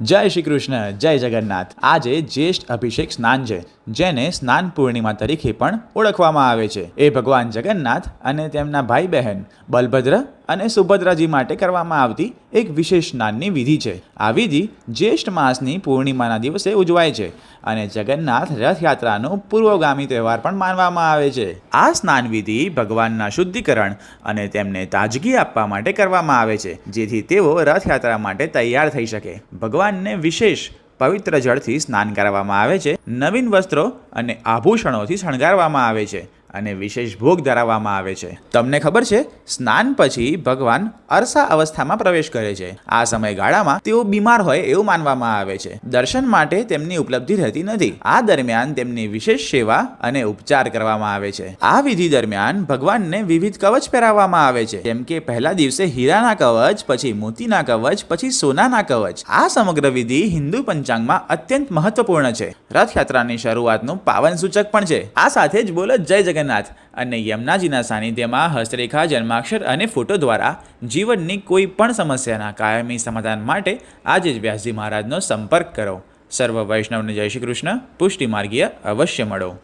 જય શ્રી કૃષ્ણ, જય જગન્નાથ। આજે જ્યેષ્ઠ અભિષેક સ્નાન છે, જેને સ્નાન પૂર્ણિમા તરીકે પણ ઓળખવામાં આવે છે। એ ભગવાન જગન્નાથ અને તેમના ભાઈ બહેન બલભદ્ર અને સુભદ્રાજી માટે કરવામાં આવતી એક વિશેષ સ્નાનની વિધિ છે। આ વિધિ જ્યેષ્ઠ માસની પૂર્ણિમાના દિવસે ઉજવાય છે અને જગન્નાથ રથયાત્રાનો પૂર્વગામી તહેવાર પણ માનવામાં આવે છે। આ સ્નાન વિધિ ભગવાનના શુદ્ધિકરણ અને તેમને તાજગી આપવા માટે કરવામાં આવે છે, જેથી તેઓ રથયાત્રા માટે તૈયાર થઈ શકે। ભગવાનને વિશેષ પવિત્ર જળથી સ્નાન કરાવવામાં આવે છે, નવીન વસ્ત્રો અને આભૂષણોથી શણગારવામાં આવે છે અને વિશેષ ભોગ ધરાવવામાં આવે છે। તમને ખબર છે, સ્નાન પછી ભગવાન અરસા અવસ્થામાં પ્રવેશ કરે છે। આ સમયગાળામાં તેઓ બીમાર હોય એવું માનવામાં આવે છે। દર્શન માટે તેમની ઉપલબ્ધિ રહેતી નથી। આ દરમિયાન તેમની વિશેષ સેવા અને ઉપચાર કરવામાં આવે છે। આ વિધિ દરમિયાન ભગવાનને વિવિધ કવચ પહેરાવવામાં આવે છે, જેમ કે પહેલા દિવસે હીરાના કવચ, પછી મોતીના કવચ, પછી સોનાના કવચ। આ સમગ્ર વિધિ હિન્દુ પંચાંગમાં અત્યંત મહત્વપૂર્ણ છે, રથયાત્રાની શરૂઆતનું પાવન સૂચક પણ છે। આ સાથે જ બોલો જય જગન્નાથ અને યમુનાજીના સાનિધ્યમાં હસ્તરેખા, જન્માક્ષર અને ફોટો દ્વારા જીવનની કોઈ પણ સમસ્યાના કાયમી સમાધાન માટે આજે જ વ્યાસજી મહારાજનો સંપર્ક કરો। સર્વ વૈષ્ણવને જય શ્રી કૃષ્ણ। પુષ્ટિ માર્ગીય અવશ્ય મળો।